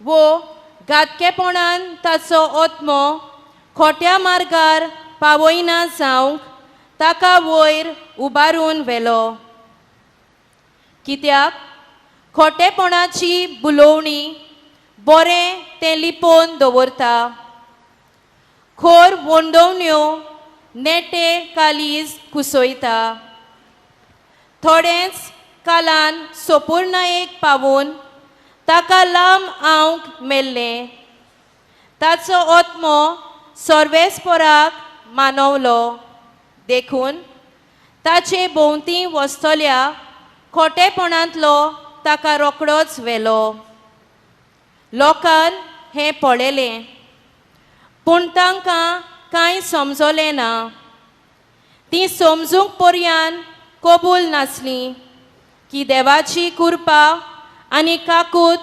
वो घातकेपणान ताचो आत्मो खोट्या मार्गार पावयना जावंक ताका वयर उबारून व्हेलो. कित्याक खोटेपणाची बुलोवणी बरें तें लिपोवन दवरता. खोर वोंडोवण्यो नेटे कालीज कुसयता. थोडेंच कालान सोपुर्णायेक पावून ताका लांब आंवक मेल्लें. ताचो आत्मो सर्वेस्पराक मानवलो. देखून ताचे भोंवती वचतल्या खोटेपणांतलो ताका रोकडोच व्हेलो. लोकान हें पळयलें पूण तांकां कांय समजलें ना. तीं समजूंक पर्यान कबूल नासलीं की देवाची कृपा आनी काकूट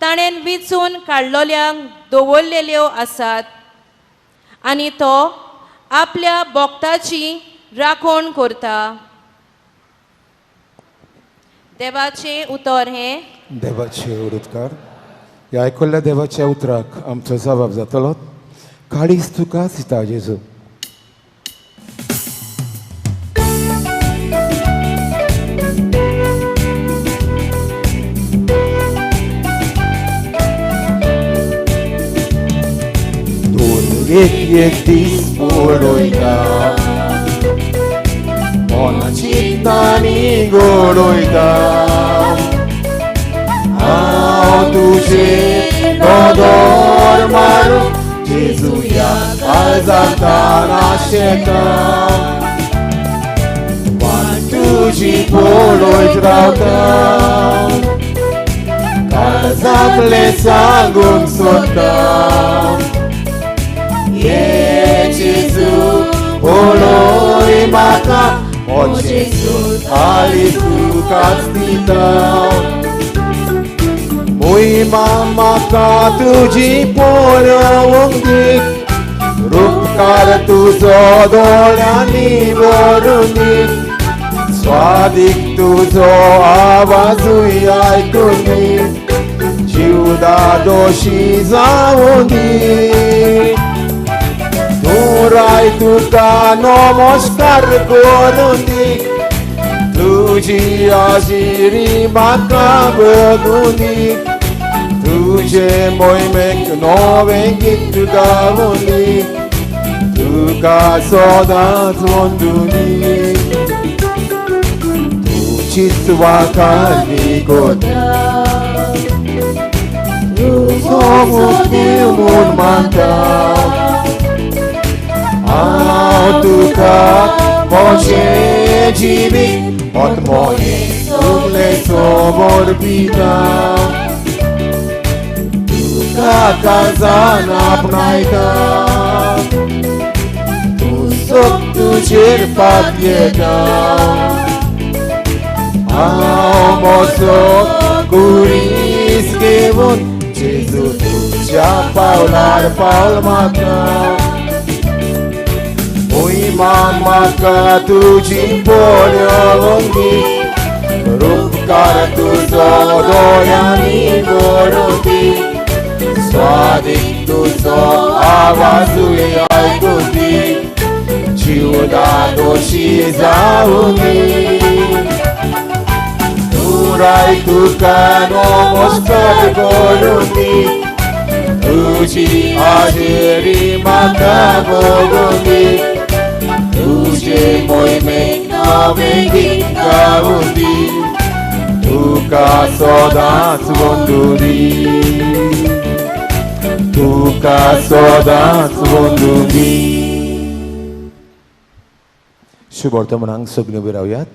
ताणें विचून काडलोल्यांक दवरलेल्यो आसात आनी तो आपल्या भक्ताची राखण करता. देवाचें उतर हें. देवाचे उदकार. ह्या आयकल्ल्या देवाच्या उतराक आमचो जबाब जातलो. काळीज तुका सिता जेजू. एक दीस पळयता मना चित्तांनी घडयता हांव तुजें दोदोर मारूं जेजुया काळजांत आशेता. वाट तुजी पळयत रावता काळजांतलें सांगूंक सोदता. Jezu, poloy म्हाका o Jezu, ali तुका दिता. मोहिमा म्हाका तुजी पळोवंक दी. रूपकार तुजो दोळ्यांनी भरून दी. स्वादीक तुजो आवाजूय आयकून दी. जीवदा दोशी जावूं दी. Nurai tuka namaskar करून दी. तुझी आजिरी म्हाका बघून दी. तुजे मोहिमेक नवें गीत गावून दी. तुका सदांच वंदून दी. तुजीच वाखाणी कोता. तुजो मुक्ती म्हूण मानता. हांव तुका मोशें जिवीत आत्मोये सगळे समोर पिता. तुका काळजान आपणायता. तुजो तुजेर पातयेता. हांव म्हजो कुडीस घेवन जेजू तुज्या पावलार पावल मारता. मोहिमा म्हाका तुजी पळोवंक दी. रूपकार तुजो दोळ्यांनी भरून दी. स्वादीक तुजो आवाजूय आयकून दी. जीवदा दोशी जावूं दी. तुराय तुका नमस्कार करून दी. तुजी आजेरी म्हाका बघून दी. तुजे मोहिमेक नवें गीत गावून दी. तुका सदांच वंदून दी. तुका सदांच वंदून दी. शुभ वर्तमानांक सगळीं उबी रावयात.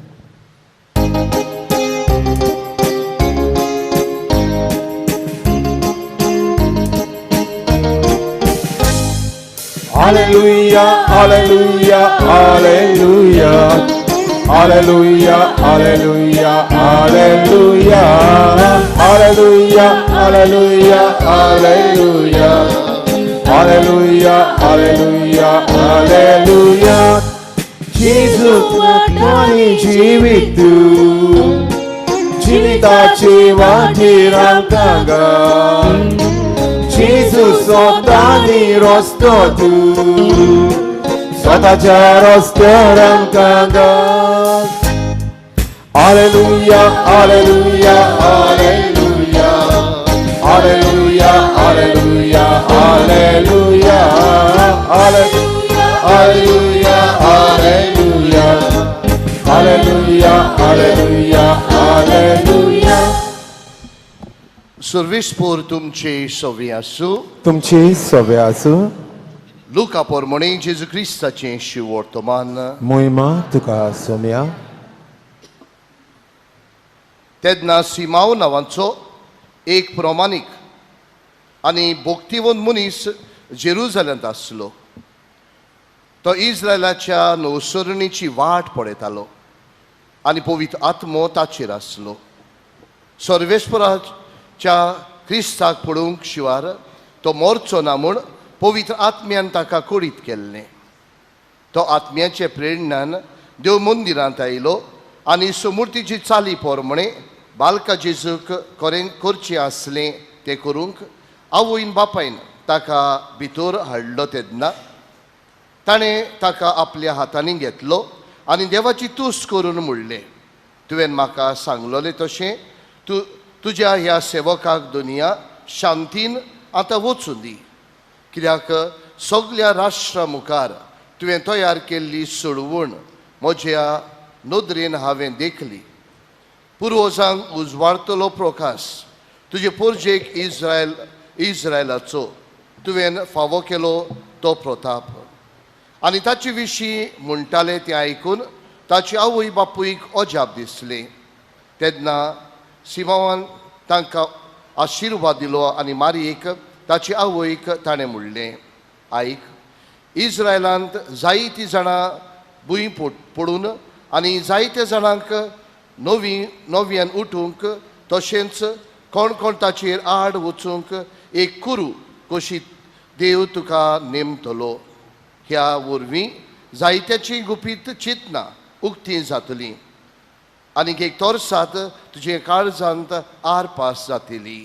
Hallelujah, hallelujah, hallelujah. Hallelujah, hallelujah, hallelujah. Hallelujah, hallelujah, hallelujah. Hallelujah, hallelujah, hallelujah. Jesus, Twani Jeevitu, जिविताचे वाटेर आमकां घाल जेजू स्वतानी रस्तो तूं स्वताच्या रस्त्यार आमकां घाल Alleluia, Alleluia, Alleluia, Alleluia, Alleluia, Alleluia, Alleluia, Alleluia, Alleluia, Alleluia, Alleluia. सर्वेस्पोर तुमचे सवे आसूं. तुमची सवे आसूं. लुका पोरमोणे जेजू क्रिस्ताचें शिव वर्तमान. मोहिमा तुका सोम्या. तेन्ना सिमाव नांवाचो एक प्रमाणीक आनी भोक्तिवंत मनीस जेरुजालेंत आसलो. तो इस्रायलाच्या नवसरणीची वाट पळयतालो आनी पवित्र आत्मो ताचेर आसलो. सर्वेस्पराच्या क्रिस्ताक पळोवंक शिवार तो मोरचो ना म्हूण पवित्र आत्म्यान ताका कुडीत केल्लें. तो आत्म्याचे प्रेरणान देव मंदिरांत आयलो आनी समूर्तीची चाली पोरमणे बालका जेजूक करचें आसलें तें करूंक आवयन बापायन ताका भितर हाडलो. तेन्ना ताणें ताका आपल्या हातांनी घेतलो आनी देवाची तुस करून म्हणलें, तुवें म्हाका सांगलोलें तशें तुज्या ह्या सेवकाक दुनिया शांतीन आतां वचून दी, कित्याक सगळ्या राष्ट्रा मुखार तुवें तयार केल्ली सोडवण म्हज्या नदरेन हांवें देखली. पुर्वजांक उजवाडतलो प्रकाश तुजे पोरजेक इस्रायलाचो तुवें फावो केलो तो प्रताप. आनी ताचे विशीं म्हणटाले तें आयकून ताची आवय बापूयक अजाप दिसलें. तेन्ना सिमावान तांकां आशिर्वाद दिलो आनी मारयेक ताची आवयक ताणें म्हणलें, आयक, इस्रायलांत जायतीं जाणां भुंय पडून आनी जायत्या जाणांक नव्यान उठूंक तशेंच कोण कोण ताचेर आड वचूंक एक कुरू कशी देव तुका नेमतलो. ह्या वरवीं जायत्याची गुपीत चिंतना उक्ती जातली आनी एक तोरसात तुजे काळजांत आरपास जातली.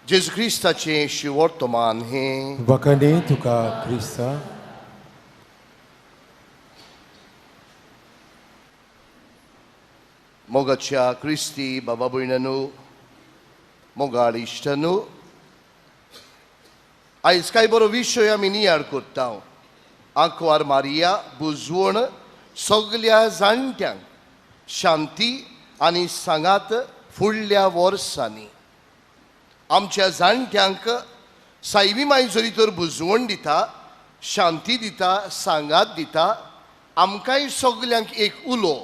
जेजू क्रिस्ताचें शिवर्तमान हें. वखणी तुका क्रिस्ता. मोगाच्या क्रिस्ती बाबा भयणांनो, मोगाळ इश्टांनो, आयज कांय बरो विशय आमी नियाळ करता. आंकवार मारिया बुजवण सगळ्या जाणट्यांक शांती आनी सांगात फुडल्या वर्सांनी. आमच्या जाणट्यांक सायबी माय जरी तर बुजवण दिता, शांती दिता, सांगात दिता, आमकांय सगल्यांक एक उलो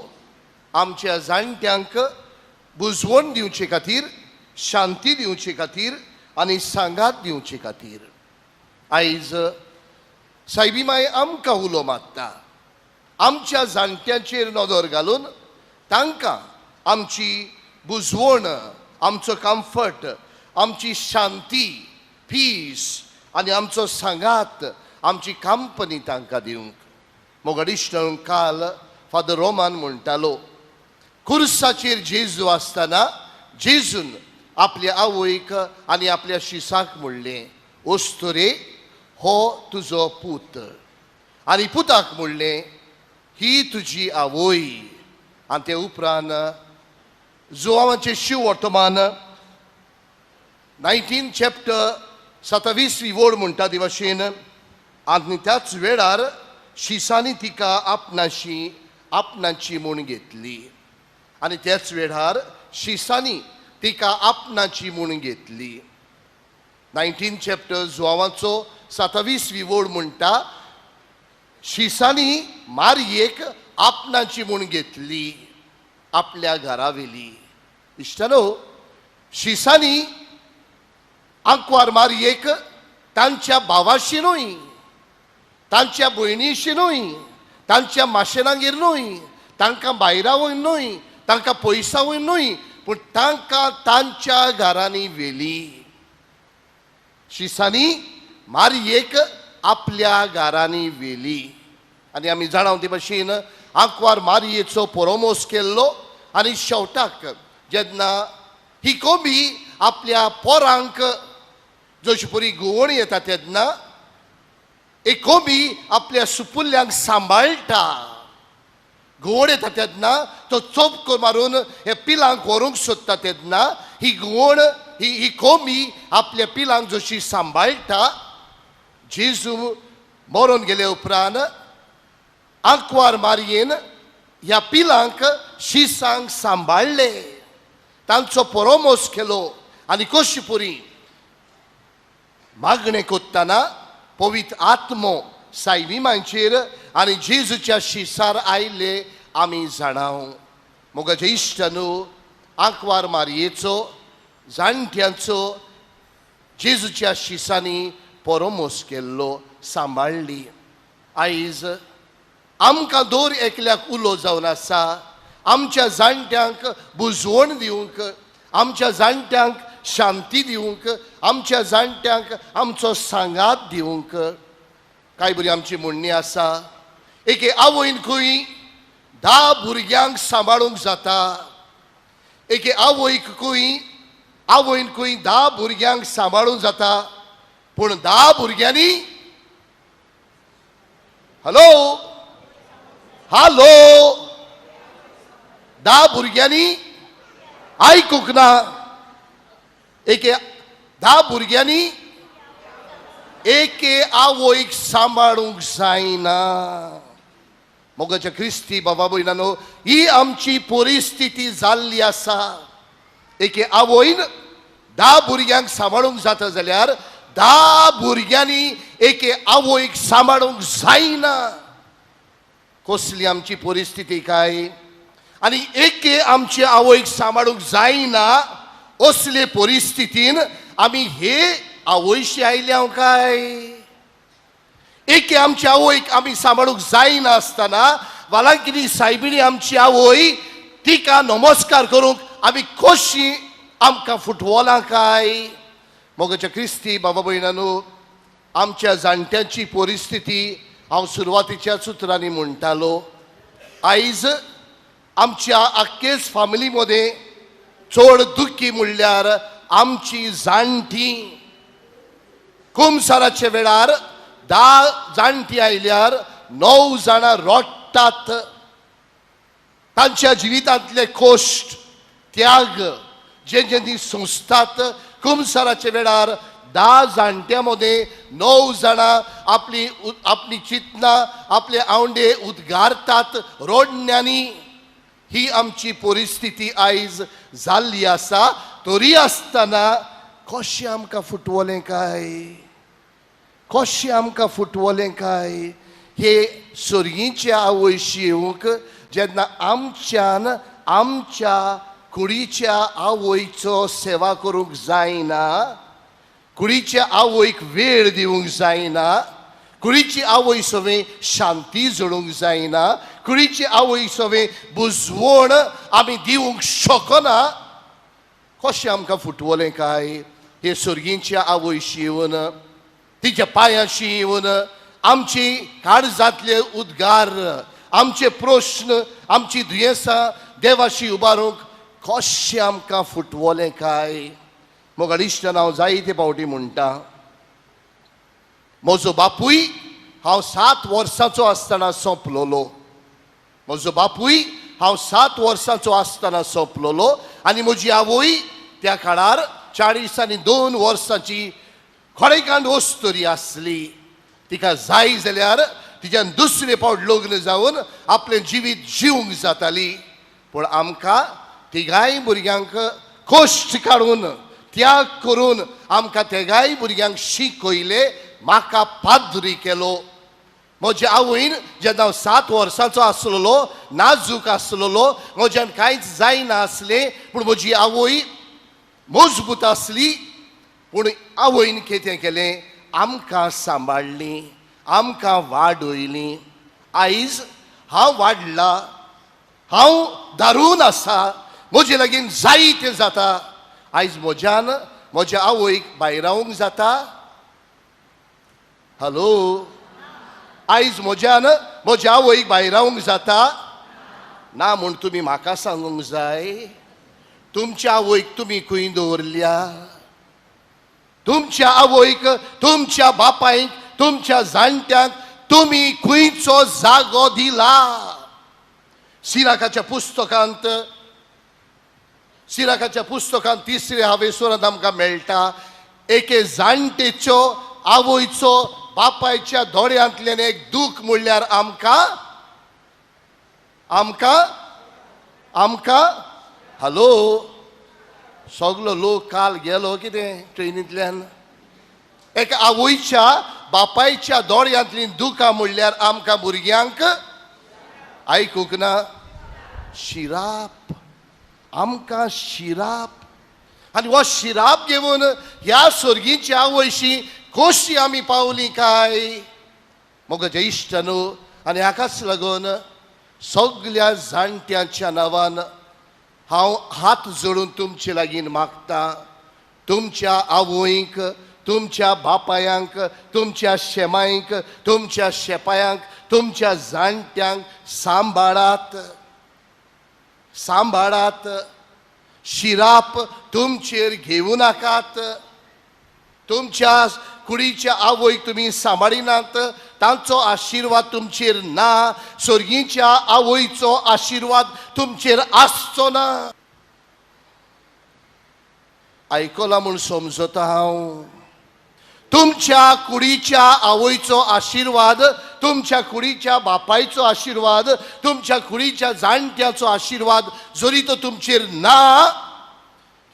आमच्या जाणट्यांक बुजवण दिवचे खातीर, शांती दिवचे खातीर आनी सांगात दिवचे खातीर. आयज सायबी माय आमकां उलो मागता. आमच्या जाणट्यांचेर नदर घालून तांकां आमची बुजवण, आमचो कम्फर्ट, आमची शांती, पीस आनी आमचो सांगात, आमची कंपनी तांकां दिवंक. मोगाडिश्टांक काल फादर रोमान म्हणटालो, खुर्साचेर जेजू आसतना जेजून आपल्या आवयक आनी आपल्या शिसाक म्हणलें, ओस्तोरे हो तुजो पूत. आनी पुताक म्हणलें, ही तुजी आवय. आनी ते उपरांत जोआवाचें शिव वर्तमान 19 चॅप्टर 27वी वड म्हणटा ते भाशेन. आनी त्याच वेळार शिसांनी तिका आपणाची म्हूण घेतली. आनी त्याच वेळार शिसांनी तिका आपणाची म्हूण घेतली. 19 चॅप्टर जोआवाचो 27वी वड म्हणटा, शिसांनी मारयेक आपणाची म्हूण घेतली, आपल्या घरा वेली. इश्टानो, शिसांनी आंकवार मारयेक तांच्या भावाशी न्हय, तांच्या भयणीशी न्हय, तांच्या माशेलांगेर न्हय, तांकां भायरा वयन न्हय, तांकां पयसा वयन न्हय, पूण तांकां तांच्या घरांनी वेली. शिसांनी मारयेक आपल्या घरांनी वेली. आनी आमी जाणाव ते भाशेन आंकवार मारयेचो परोमोस केल्लो आनी शेवटाक जेन्ना ही कोंबी आपल्या पोरांक जशी परी गुवण येता तेन्ना एक कोंबी आपल्या सुपुल्यांक सांबाळटा. गुवण येता तेन्ना तो चोप मारून हे पिलांक व्हरूंक सोदता तेन्ना ही गुवण ही कोंबी आपल्या पिलांक जशी सांबाळटा. जेजू मरून गेले उपरांत आंकवार मारयेन ह्या पिलांक शिसांक सांबाळले, तांचो परोमोस केलो आनी कशी पुरी मागणें कोत्ताना पवित्र आत्मो सायबीमांचेर आनी जेजूच्या शिसार आयले आमी जाणाव. मोगाचे इश्ट न्हू, आंकवार मारयेचो जाणट्यांचो जेजूच्या शिसांनी परोमोस केल्लो, सांबाळली. आयज आमकां दर एकल्याक उलो जावन आसा आमच्या जाणट्यांक बुजवण दिवंक, आमच्या जाणट्यांक शांती दिवंक, आमच्या जाणट्यांक आमचो सांगात दिवंक. कांय बरी आमची म्हणणी आसा, एके आवयन खंय 10 भुरग्यांक सांबाळूंक जाता, एके आवयन खंय 10 भुरग्यांक सांबाळूंक जाता, पूण 10 भुरग्यांनी हॅलो 10 भुरग्यांनी आयकूंक ना. एके 10 भुरग्यांनी एके आवयक सांबाळूंक जायना. मोगाच्या क्रिस्ती बाबा भयणानो, ही आमची परिस्थिती जाल्ली आसा. एके आवयन 10 भुरग्यांक सांबाळूंक जाता जाल्यार 10 भुरग्यांनी एके आवयक सांबाळूंक जायना. कसली आमची परिस्थिती काय. आनी एके आमचे आवयक सांबाळूंक जायना असले परिस्थितीन आमी हे आवयशी आयल्या काय. एके आमच्या आवयक आमी सांबाळूंक जायना आसतना वालांकिनी सायबिणी आमची आवय, तिका नमस्कार करूंक आमी कशी आमकां फुटवलां काय. मोगाच्या क्रिस्ती बाबा भयणानो, आमच्या जाणट्यांची परिस्थिती हांव सुरवातीच्याच उतरांनी म्हणटालो. आयज आमच्या आख्खेच फॅमिली मध्ये चड दुख्खी म्हणल्यार आमची जाणटी. कुमसाराचे वेळार 10 जाणटी आयल्यार 9 जाणां रडटात. तांच्या जिवितांतले कश्ट त्याग जे ती सोंसतात, कुमसाराचे वेळार 10 जाणट्या मध्ये 9 जाणां आपली चिंतना आपले आवंडे उद्गारतात रोडण्यांनी. ही आमची परिस्थिती आयज जाल्ली आसा. तरी आसतना कशें आमकां फुटवलें काय, कशें आमकां फुटवलें काय. हे सर्गीच्या आवयशी येवंक जेन्ना आमच्यान आमच्या कुडीच्या आवयचो सेवा करूंक जायना, कुडीच्या आवयक वेळ दिवंक जायना, कुडीची आवय सवें शांती जळोवंक जायना, कुडीची आवय सवें बुजवण आमी दिवंक शकना. कशें आमकां फुटवलें काय. हे सर्गीच्या आवयशी येवन तिच्या पांयाशी येवन आमची काळजांतले उद्गार, आमचे प्रश्न, आमची दुयेंसां देवाशी उबारूंक कशें आमकां फुटवलें काय. मोगाळ इश्टान हांव जायते फावटी म्हणटा, म्हजो बापूय हांव 7 वर्सांचो आसतना सोंपलोलो. म्हजो बापूय हांव 7 वर्सांचो आसतना सोंपलोलो आनी म्हजी आवय त्या काळार 42 वर्सांची खोडेकांड वस्तरी आसली. तिका जाय जाल्यार तिच्यान दुसरे फावट लग्न जावन आपलें जिवीत जिवंक जाताली. पूण आमकां तिगाय भुरग्यांक कश्ट काडून त्याग करून आमकां तेगाय भुरग्यांक शिकयले, म्हाका पाद्री केलो. म्हज्या आवयन जेन्ना हांव 7 वर्सांचो आसलोलो, नाजूक आसलोलो, म्हज्यान कांयच जायना आसलें, पूण म्हजी आवय मजबूत आसली. पूण आवयन कितें केलें, आमकां सांबाळली, आमकां वाडयली. आयज हांव वाडला, हांव दारून आसा, म्हजे लागीं जायतें जाता. आयज म्हज्यान म्हज्या आवयक भायर रावंक जाता. हॅलो, आयज म्हज्यान म्हज्या आवयक भायर रावंक जाता ना म्हूण तुमी म्हाका सांगूंक जाय. तुमच्या आवयक तुमी खंय दवरल्या? तुमच्या आवयक, तुमच्या बापायक, तुमच्या जाणट्यांक तुमी खंयचो जागो दिला? सिराकाच्या पुस्तकांत 3रे हावेसरांत आमकां मेळटा एके जाणटेचो आवयचो बापायच्या दोळ्यांतल्यान एक दूख म्हणल्यार आमकां हॅलो सगलो लोक काल गेलो कितें ट्रेनींतल्यान. एक आवयच्या बापायच्या दोळ्यांतली दुखां म्हणल्यार आमकां भुरग्यांक आयकूंक ना. शिराप, आमकां शिराप. आनी हो शिराप घेवन ह्या सर्गीच्या आवयशी कशी आमी पावली काय मोगाचे इश्टानो. आनी हाकाच लागून सगल्या जाणट्यांच्या नांवान हांव हात जोडून तुमचे लागीं मागता. तुमच्या आवयंक, तुमच्या बापायांक, तुमच्या शेमायंक, तुमच्या शेपायांक, तुमच्या जाणट्यांक सांबाळात. शिराप तुमचेर घेवू नाकात. तुमच्या कुडीच्या आवयक तुमी सांबाळिनात तांचो आशिर्वाद तुमचेर ना. सर्गीच्या आवयचो आशिर्वाद तुमचेर आसचो ना. आयकला म्हूण समजता हांव. तुमच्या कुडीच्या आवयचो आशिर्वाद, तुमच्या कुडीच्या बापायचो आशिर्वाद, तुमच्या कुडीच्या जाणट्याचो आशिर्वाद जरी तो तुमचेर ना,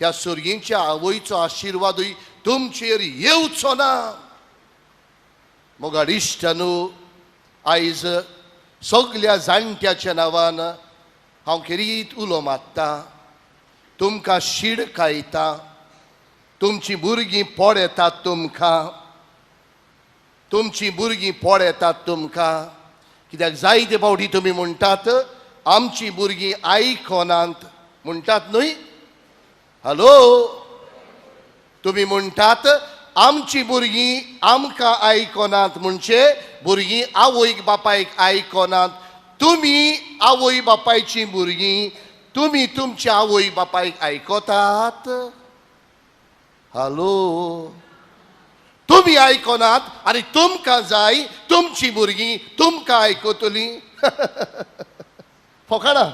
ह्या सर्गीच्या आवयचो आशिर्वादूय तुमचेर येवचो ना. मोगाड इश्टानो, आयज सगल्या जाणट्याच्या नांवान हांव खेरीत उलो मारता. तुमकां शीड खायता. तुमची भुरगीं पोड येतात तुमकां. तुमची भुरगीं पोड येतात तुमकां. कित्याक जायते फावटी तुमी म्हणटात आमची भुरगीं आयकोनात म्हणटात न्हय. हॅलो, तुमी म्हणटात आमची भुरगीं आमकां आयकोनात म्हणजे भुरगीं आवयक बापायक आयकोनात. तुमी आवय बापायची भुरगीं, तुमी तुमच्या आवय बापायक आयकोतात? हॅलो, तुमी आयकोनात आनी तुमकां जाय तुमची भुरगीं तुमकां आयकतलीं? फोकाणा.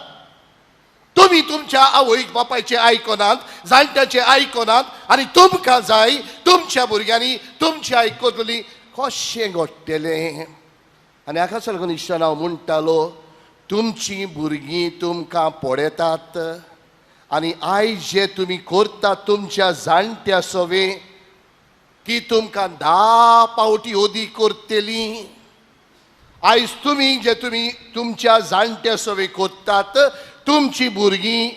तुमी तुमच्या आवयक बापायचे आयकोनात, जाणट्याचे आयकोनात आनी तुमकां जाय तुमच्या भुरग्यांनी तुमचे आयकतलीं. कशें घडटलें? आनी हाकाच लागून इश्टान हांव म्हणटालो तुमची भुरगीं तुमकां पडयतात आनी आयज जे तुमी करतात तुमच्या जाणट्या सवे ती तुमकां 10 फावटी ओदी करतली. आयज तुमी जे तुमी तुमच्या जाणट्या सवे करतात तुमची भुरगीं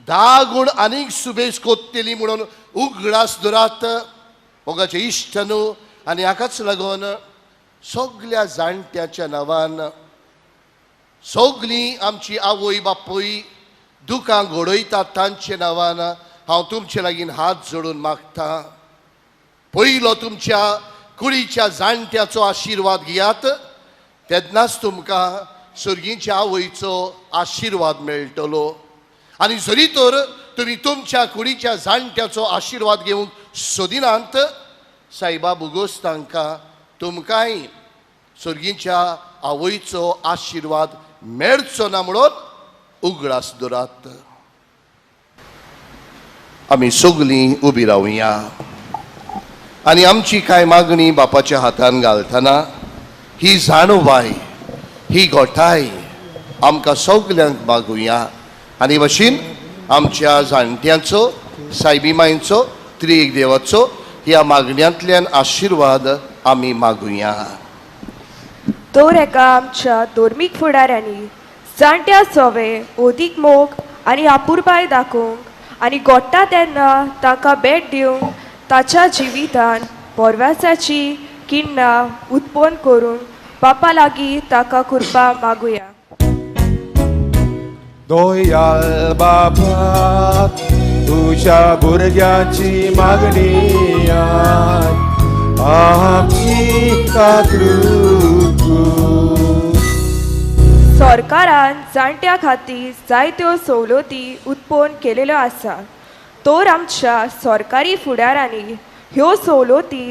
10 गूण आनीक सुबेज करतली म्हणून उगडास दवरात. मोगाचे इश्टानो, आनी हाकाच लागून सगल्या जाणट्याच्या नांवान सगलीं आमची आवय बापूय दुखां घडयतात तांचे नांवान हांव तुमचे लागीं हात जोडून मागता. पयलो तुमच्या कुडीच्या जाणट्याचो आशिर्वाद घेयात, तेन्नाच तुमकां सर्गीच्या आवयचो आशिर्वाद मेळटलो. आनी जरी तर तुमी तुमच्या कुडीच्या जाणट्याचो आशिर्वाद घेवंक सोदिनात, सायबा बुगोस तांकां तुमकांय सर्गीच्या आवयचो आशिर्वाद मेळचो ना म्हणून उगडास दवरात. आमी सगलीं उबी रावया आनी आमची कांय मागणी बापाच्या हातान घालतना ही जाणवाय, ही घोटाय आमकां सगल्यांक मागुया. आनी भाशेन आमच्या जाणट्यांचो, सायबी मांयचो, त्रिएक देवाचो ह्या मागण्यांतल्यान आशिर्वाद आमी मागुया. तर एका आमच्या धर्मीक फुडाऱ्यांनी जाणट्या सवे ओदीक मोग आनी आपुरबाय दाखोवंक आनी घोडटा तेन्ना तांकां भेट दिवंक ताच्या जिवितान पोरव्यासाची किन्नां उत्पन्न करून बापा लागीं ताका कृपा मागुया. दोयाल बाबा तुझ्या भुरग्याची मागणी आमची काकरू सरकारान जाणट्या खातीर जायत्यो सवलती उत्पन्न केलेल्यो आसा तर आमच्या सरकारी फुडाऱ्यांनी ह्यो सवलती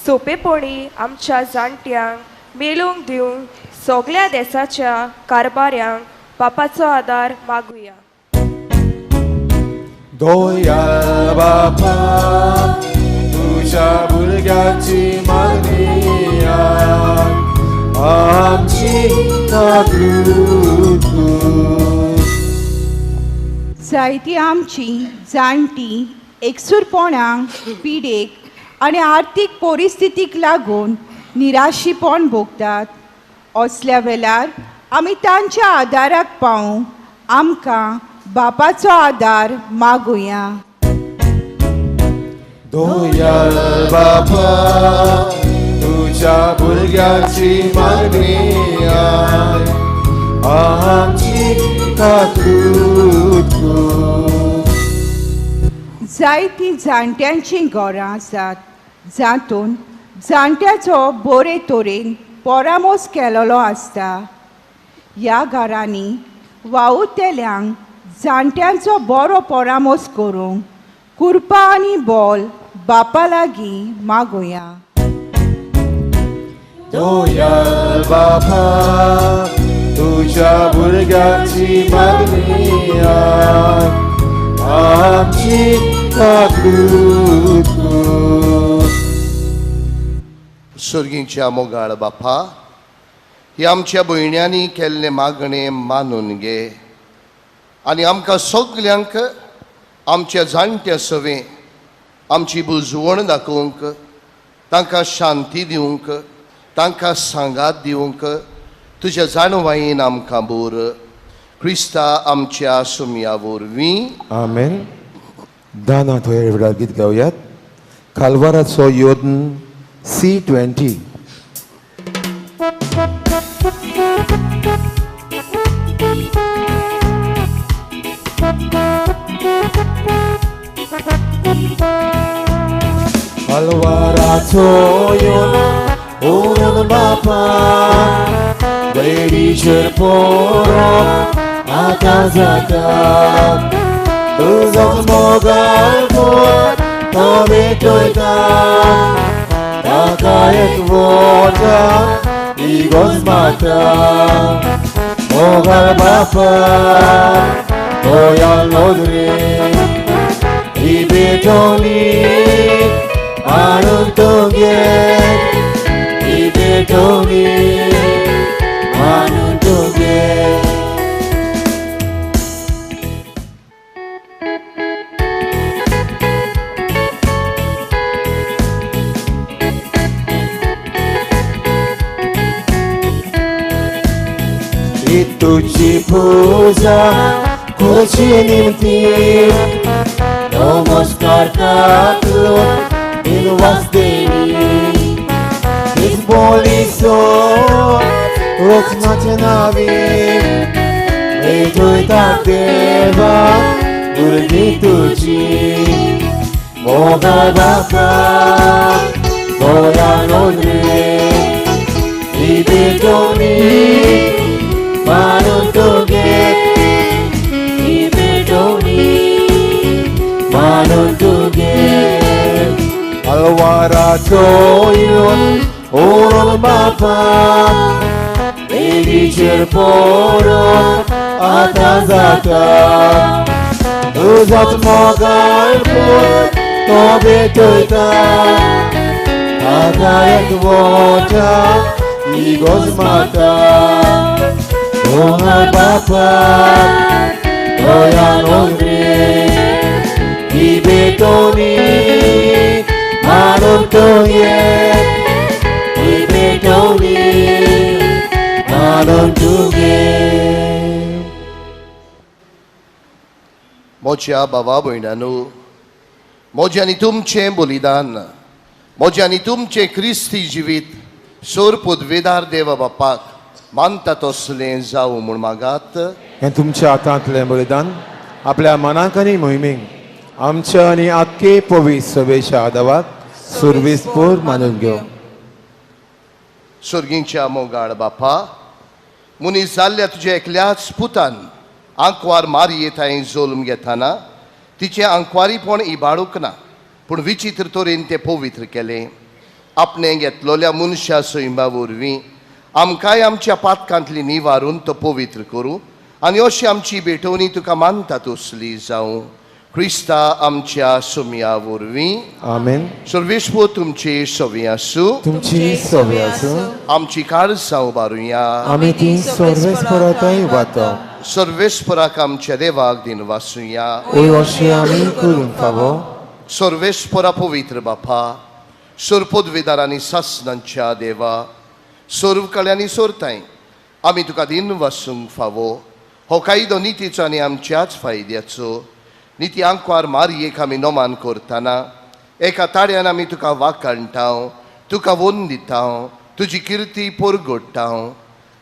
सोंपेपणी आमच्या जाणट्यांक मेळूंक दिवंक सगळ्या देशाच्या कारभाऱ्यांक बापाचो आदार मागुया. दोया बापा तुझ्या भुरग्याची मागणी आमची जायतीं आमची जाणटी एकसुरपणाक पिडेक आनी आर्थीक परिस्थितीक लागून निराशीपण भोगतात. असल्या वेळार आमी तांच्या आदाराक पावूंक आमकां बापाचो आदार मागुया. दोया बापा तुझ्या भुरग्याची मागणी आमची जायतीं जाणट्यांचीं घरां आसात जातून जाणट्याचो बरे तरेन परामोस केलेलो आसता. ह्या घरांनी वावुरतेल्यांक जाणट्यांचो बरो परामोस करूंक कृपा आनी बोल बापा लागीं मागुया. दोया बापा तुझ्या भुरग्याची मागणी आमची सुर्गीच्या मोगाळ बापा ही आमच्या भयण्यांनी केल्ले मागणे मानून घे आनी आमकां सगल्यांक आमच्या जाणट्या सवे आमची बुजवण दाखोवंक तांकां शांती दिवंक तांकां सांगात दिवंक तुज्या जाणवाईन आमकां बोर क्रिस्ता आमच्या सुमया वरवीं आमेन. दाना थोड्या गीत गावयात. खालवाराचो योद्न C20. Alvarazo yon bapa Berisher poro atazaka Uzot mogal pot Tome toita Takayek vota Igos mata Mogal bapa Toyal nodre Ibetoni Manun toget Ibetoni Manun toget Ituci puza Kucinimti Nomos karkatlu Ilwas deni Izboliso Rocnacenavi Vejoi takdeva Urgituci Moga baka Goya nodre Ibetoni Manun toget Ibetoni Manun toget Alvarazo yon Oron bapa Elicer poro Atazata Uzat mogal pot Tobe toita Atayek vota Igos mata Oha bapa Oya nodre Ibetoni Manun toget Ibetoni Manun toget मोच्या बाबा भयणांनो मोजे आनी तुमचें बलिदान मोजे आनी तुमचें क्रिस्ती जिवीत सोर पदवेदार देवा बापाक मानता तसलें जावं म्हूण मागात. हें तुमच्या हातांतलें बलिदान आपल्या मनाक आनी मोहिमेक आमच्या आनी आख्खे पवित्र सभेच्या आदाराक सुरविसपूर मानून घेवं. सुर्गीच्या मोगाळ बापा मुनीस जाल्ल्या तुज्या एकल्याच पुतान आंकवार मारये थंय जोलम घेताना तिचें आंकवारीपण इबाडूंक ना, पूण विचित्र तरेन तें पवित्र केलें. आपणें घेतलोल्या मनशा सैमा वरवीं आमकांय आमच्या पातकांतली निवारून तो पवित्र करूं आनी अशी आमची भेटवणी तुका मानता तसली जावं. क्रिस्ता आमच्या सोम्या वरवीं. आमेन. सर्वेस्व तुमचे सवे आसूं. तुमची सवय आसूं. आमची काळजां उबारुया. आमी ती सर्वेस्पराताय उबारता. सर्वेस्पराक आमच्या देवाक दिन वासुया. ओय अशी आमी करून फावो. सर्वेस्परा पवित्र बापा, सर्पोद्वेदारांनी सासनांच्या देवा, सर्व कळ्यांनी सोरताय आमी तुका दिन वासूंक फावो. हो कायदो नितीचो आनी आमच्याच फायद्याचो. निती आंकवार मारयेक आमी नोमान करतना एका ताड्यान आमी तुका वाखाणटाव, तुका वंदिताव, तुजी किर्ती परगडटाव.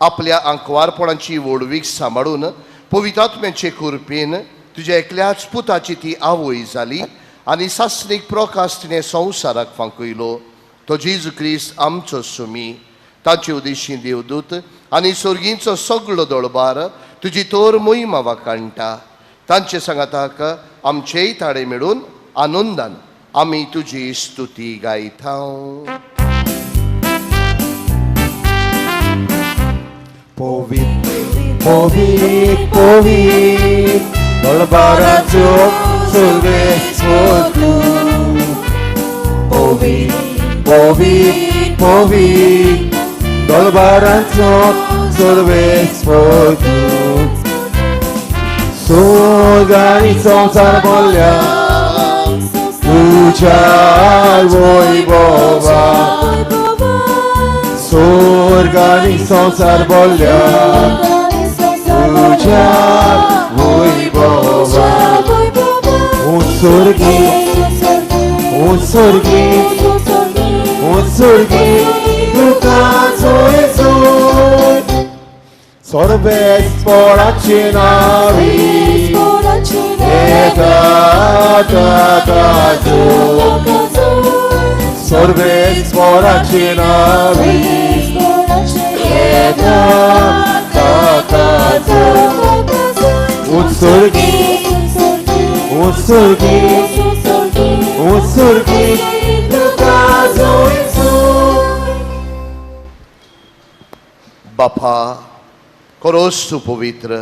आपल्या आंकवारपणाची वडवीक सांबाळून पवित्रात्म्याचे कुरपेन तुज्या एकल्याच पुताची ती आवय जाली आनी सासणीक प्रकाश तिणें संवसाराक फांकयलो. तो जेजू क्रिस्त आमचो सुमी, ताचे उद्देशी देवदूत आनी सर्गींचो सगळो दळबार तुजी तोर मोहिमा वाखाणटा. तांचे सांगाताक आमचेय ताळे मेळून आनंदान आमी तुजी स्तुती गायतांव. पोवीत पोवीत पोवीत दळबाराचो सर्वेस्वर तूं. पोवीत पोवीत पोवीत दळबाराचो सर्वेस्वर तूं. स्वर्ग आनी संवसार भरल्या तुज्या वैभवान. स्वर्ग आनी संवसार भरल्या तुज्या वैभवान. उत्सर्गी उत्सर्गी उत्सर्गी तुका जोयजोय. सर्वेस्पराचे नावी एका ताकाचो. सर्वेस्पराचे नावी एका ताकाचो. उत्सर्गी उत्सर्गी उत्सर्गी तुका जोयजोय. बापा, खरोच तूं पवित्र.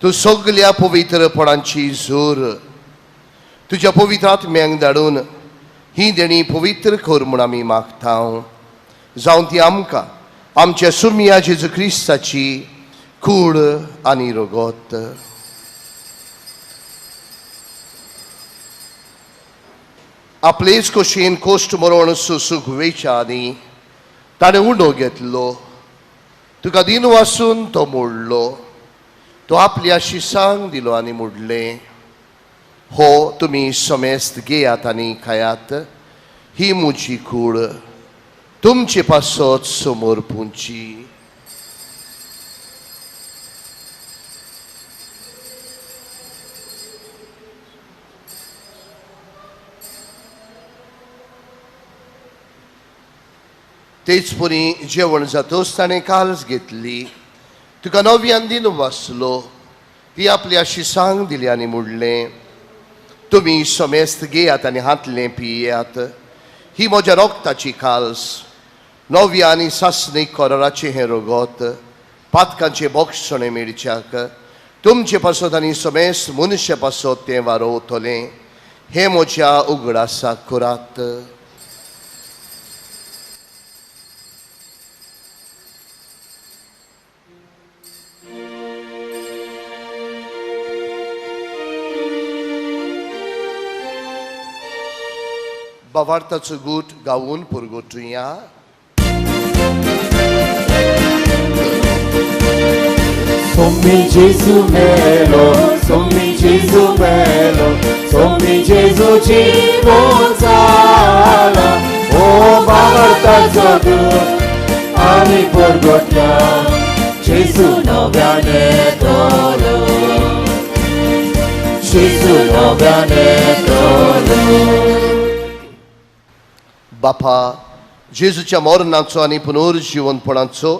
तूं सगळ्या पवित्रपणांची जोर तुज्या पवित्र आत्म्यांक धाडून ही देणी पवित्र कर म्हूण आमी मागतांव. जावं ती आमकां आमच्या सुम्या जेजू क्रिस्ताची कूड आनी रगत. आपलेच कशेन कोश्ट मरण सोसूंक वेच्या आनी ताणें उणो घेतलो. तुका दिन वासून तो मोडलो. तो आपल्या शिसांक दिलो आनी मोडलें. हो तुमी समेस्त घेयात आनी खायात. ही म्हजी कूड तुमचे पासत समोर पुंची. तेच परी जेवण जातोच ताणें काल्स घेतली. तुका नव्यान दिन वासलो. ती आपल्या शिसांक दिली आनी मोडलें. तुमी समेस्त घेयात आनी हातलें पियेयात. ही म्हज्या रोगताची काल्स, नव्या आनी सासणीक कोराचे हें रगत, पातकांचे बोक्षणे मेळच्याक तुमचे पासत आनी समेस्त मनशा पासत तें वारोवतलें. हें म्हज्या उगडासाक करात. बावार्थाचो गूट गावून पुरगोटुया. Sommi Gesù melo, sommi Gesù melo, sommi Gesù ci consala. O bavartaco gút, ami purgotya, Gesù noviane tolo, Gesù noviane tolo. बापा, जेजूच्या मरणाचो आनी पुनर्जीवनपणाचो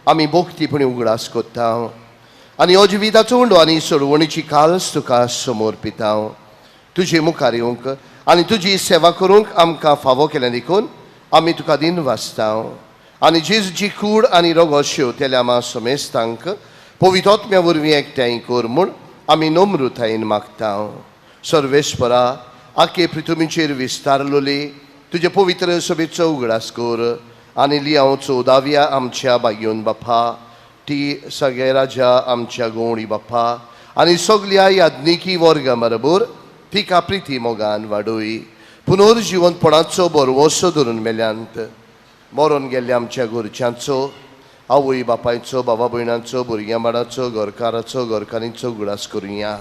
आमी भोगतीपणी उगडास कोत्ता आनी हो जिविताचो उंडो आनी सोडवणीची काल्स तुका समोर पिता तुजे मुखार येवंक आनी तुजी सेवा करूंक आमकां फावो केलें देखून आमी तुका दिन वाचता आनी जेजूची कूड आनी रगत शेवतेल्या आमा समेस्तांक पवित्र आत्म्या वरवीं एकठांय कर म्हूण आमी नम्रतायेन मागता सर्वेस्परा आखे पृथ्वीचेर विस्तारलोली तुजे पवित्र सभेचो उगडास कर आनी लियाव 14व्या आमच्या बागयोन बापा ती सगळे राजा आमच्या गवळी बापा आनी सगल्या याज्ञिकी वर्गां बरोबर तिका प्रिती मोगान वाडोय पुनर्जीवनपणाचो बरवसो धरून मेल्यांत मरून गेल्ल्या आमच्या घरच्यांचो आवय बापायचो बाबा भयणांचो भुरग्यां बाळाचो घरकाराचो घरकारींचो उगडास करुया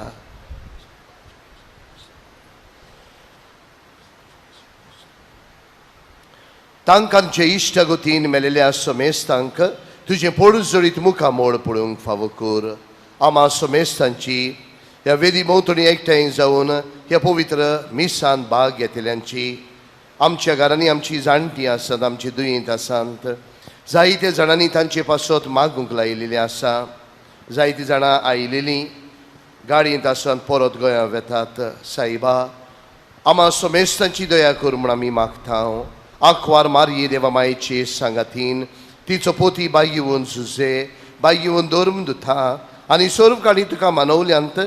तांकांचे इश्ट गतीन मेलेल्या समेस्तांक तुजें पडजळीत मुखार मोड पळोवंक फावो कर आमा समेस्तांची ह्या वेदी भोंवतणी एकठांय जावन ह्या पवित्र मिसान भाग घेतिल्यांची आमच्या घरांनी आमची जाणटी आसात आमची दुयेंत आसात जायते जाणांनी तांचे पासत मागूंक लायिल्लें आसा जायतीं जाणां आयिल्लीं गाडयेंत आसात परत गोंयांत वेतात सायबा आमा समेस्तांची दया कर म्हूण आमी मागता आंकवार मारये देवा मायेचे सांगातीन तिचो पोती बायेवन झुजे बायेवन धर्म दुथा आनी सर्व काळी तुका मानवल्यांत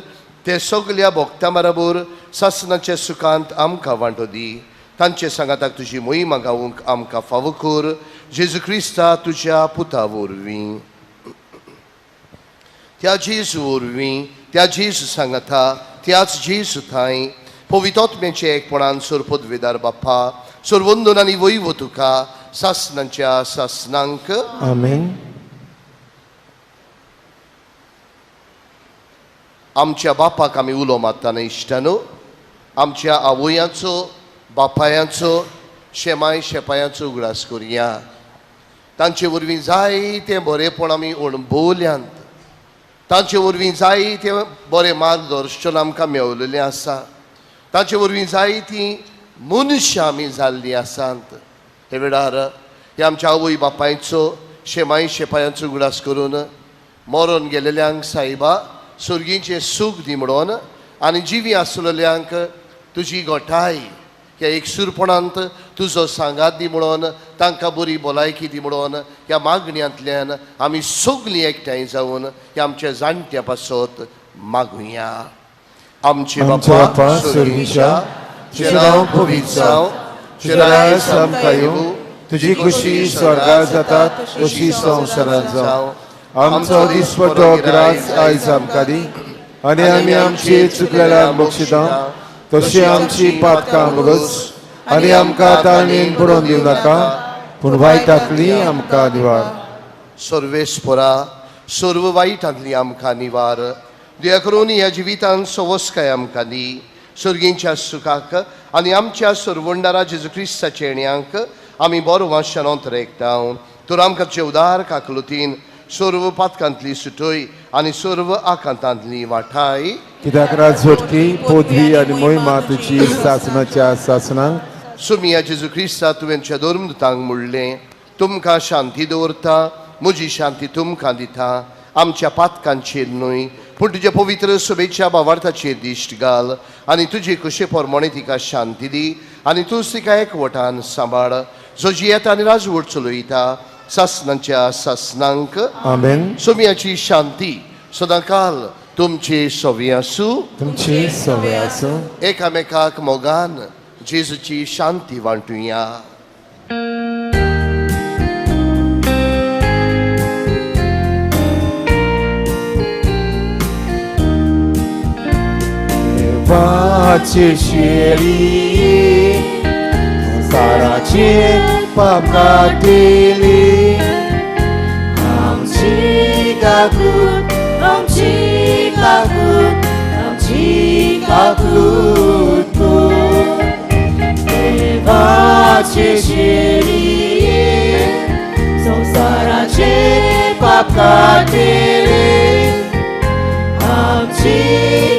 ते सगल्या भक्तां बरोबर सासणाच्या सुखांत आमकां वांटो दी तांचे सांगाताक तुजी मोहीम गावूंक आमकां फावो कर जेजू क्रिस्ता तुज्या पुता वरवीं त्या जेजू वरवीं त्या जेजू सांगाता त्याच जेजू थंय पवित्र आत्म्याचे एकपणान सरपदवेदार बाप्पा सर्वंदन आनी वैव तुका सासणांच्या सासणांक आमेन. आमच्या बापाक आमी उलो मारतना इश्टानो आमच्या आवयांचो बापायांचो शेमाय शेपायांचो उगडास करुया तांचे वरवीं जायते बरेपण आमी अणभवल्यांत तांचे वरवीं जायते बरें मार्गदर्शन आमकां मेळिल्लें आसा तांचे वरवीं जायतीं मनशां आमी जाल्लीं आसात हे वेळार हे आमच्या आवय बापायचो शेमाय शेपायांचो उगडास करून मरून गेलेल्यांक सायबा सुर्गींचे सूख दी म्हणून आनी जिवी आसलेल्यांक तुजी गोठाय ह्या एकसूरपणांत तुजो सांगात दी म्हणून तांकां बरी भलायकी दी म्हणून ह्या मागण्यांतल्यान आमी सगलीं एकठांय जावन ह्या आमच्या जाणट्या पासत मागुया आमचे बापा सुर्गीच्या तुजें नांव पवित्र जावं तुजें राज्य आमकां येवं तुजी खुशी स्वर्गांत जाता तशी संवसारांत जावं आमचो दिसपटो ग्रास आयज आमकां दी आनी आमी आमची चुकलेल्यांक बक्षिता तशी आमची पातकां बगस आनी आमकां ताळणेन पडोवन दिवं नाका पूण वायटांतली आमकां निवार सर्वेस्परा सर्व वायटांतली आमकां निवार दया करून ह्या जिवितांत सवस्काय आमकां दी सुर्गींच्या सुखाक आनी आमच्या सर्वंडारा जेजू क्रिस्ताच्या येण्याक आमी बरो वाशनांत रेखता तर आमकां उदार काकलुतीन सर्व पातकांतली सुटय आनी सर्व आकांतांतली वाठाय कित्याक राजवटकी पदवी आनी मोहिमा तुजी सासणाच्या सासणांक सुमिया जेजू क्रिस्ता तुवेंच्या धर्मदूतांक म्हणलें तुमकां शांती दवरता म्हजी शांती तुमकां दिता आमच्या पातकांचेर न्हय पूण तुज्या पवित्र सभेच्या भावार्थाचेर दिश्ट घाल आनी तुजे कशे प्रमाणे तिका शांती दी आनी तूंच तिका एकवटान सांबाळ जो जियेता आनी राजवट चलयता सासणांच्या सासणांक आमेन. सुमियाची शांती सदांकाल तुमचे सवे आसूं तुमची सवय आसूं एकामेकाक मोगान जेजूची शांती वांटुया देवाचे शेळी संसाराचे पाप काटिली आमची काकूट आमची काकूट आमची काकूट देवाचे शेळी संसाराचे पाप काटिली आमची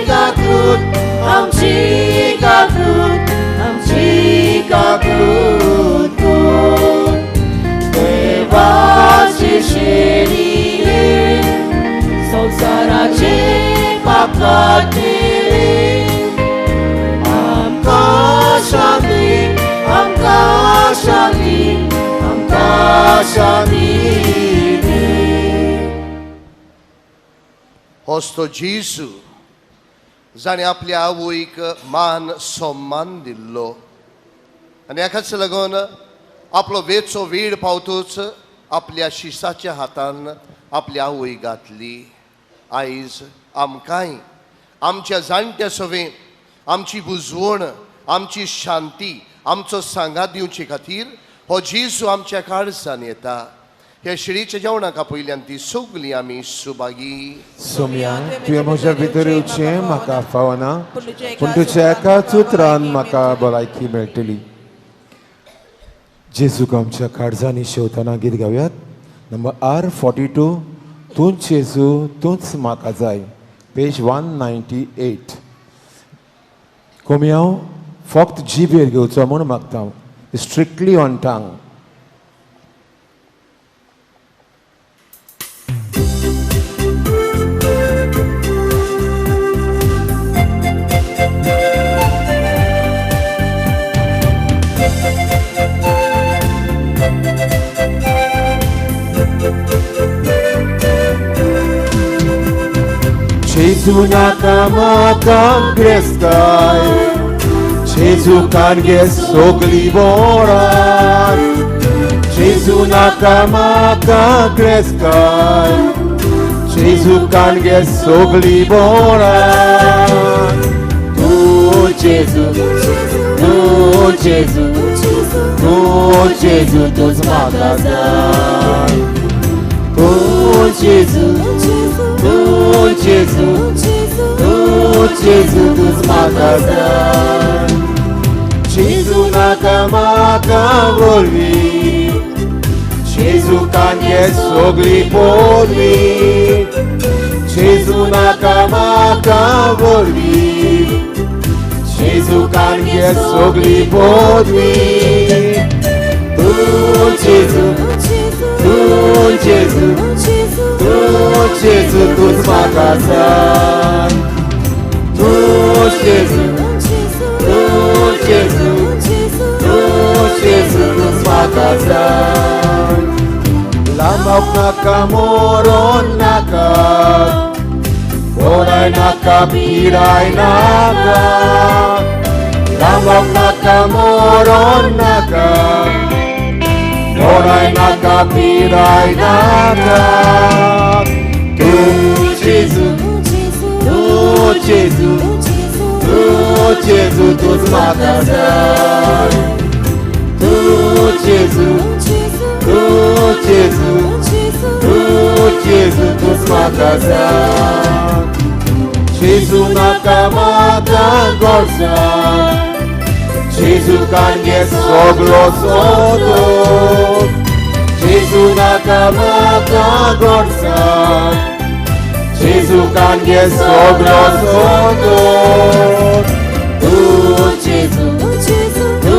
काकूट आमची काकूट आमची काकूट देवाची शेळी शांतीनी होच तो जेजू जाणे आपल्या आवयक मान सन्मान दिल्लो आनी हाकाच लागून आपलो वेचो वेळ पावतूच आपल्या शिसाच्या हातान आपल्या आवय घातली. आयज आमकांय आमच्या जाणट्या सवे आमची बुजवण आमची शांती आमचो सांगात दिवचे खातीर हो जेजू आमच्या काळजान येता. ह्या शिडीच्या जेवणाका पयल्यान ती सगळीं आमी सुभागी. सोम्या तुवें म्हज्या भितर येवचें म्हाका फावना पूण तुज्या एकाच उतरान म्हाका भलायकी मेळटली. जेजूक आमच्या काळजांनी शेवताना गीत गावयात. नंबर R42 तूंच जेजू तूंच म्हाका जाय, पेज 198. कोम्याव फक्त जिबेर घेवचो म्हूण मागता, strictly on tongue. Gesù nakamaka greskai, Gesù kange sogli borai, Gesù nakamaka greskai, Gesù kange sogli borai. Tu Gesù, tu Gesù, tu Gesù, tu smagadai. Tu Gesù, tu Gesù, tu Gesù, tu smagadai. Gesù nakamaka volvi, Gesù kanye sogli podvi, Gesù nakamaka volvi, Gesù kanye sogli podvi. Tu Gesù, tu Gesù, tu Gesù, tu smagadai. Tu Gesù, tu Gesù, tu Gesù, tu smagadai. Lamok nakamoron naka, Oray nakapiray naka. Lamok nakamoron naka, Oray nakapiray naka. Tu Gesù, tu Gesù, tu Gesù, tu smagadai. Tu Gesù, tu Gesù, tu Gesù, tu smagadai. Gesù nakamaka gorsa, Gesù kanye soglo soto. Gesù nakamaka gorsa, Gesù kanye soglo soto. Tu Gesù, tu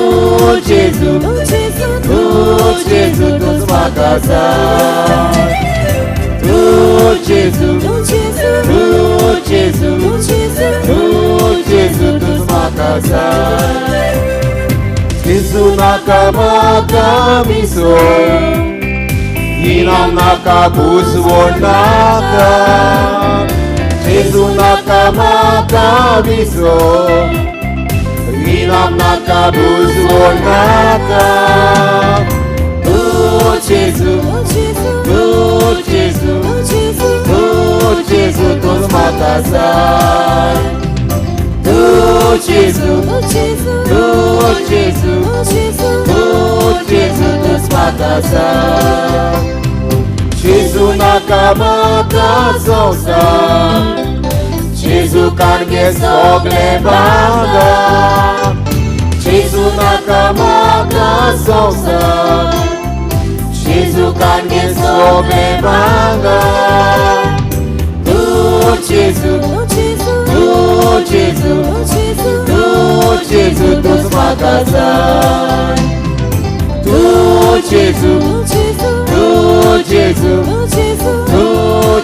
Gesù, tu Gesù, tu smagadai. Tu Gesù, tu Gesù, tu Gesù, tu smagadai. Gesù nakamaka miso, Inam nakabuzwo naka. Gesù nakamaka miso, Inam nakabuzwo naka. Tu Gesù, tu Gesù, tu Gesù, tu smagadai. Tu Gesù, tu Gesù, tu Gesù, tu smagadai. Gesù nakamaka sosa, Gesù kanye sogle banga. Gesù nakamaka sosa, Gesù kanye sogle banga. Tu Gesù, tu Gesù, tu Gesù, tu smagadai. Tu Gesù, tu Gesù, tu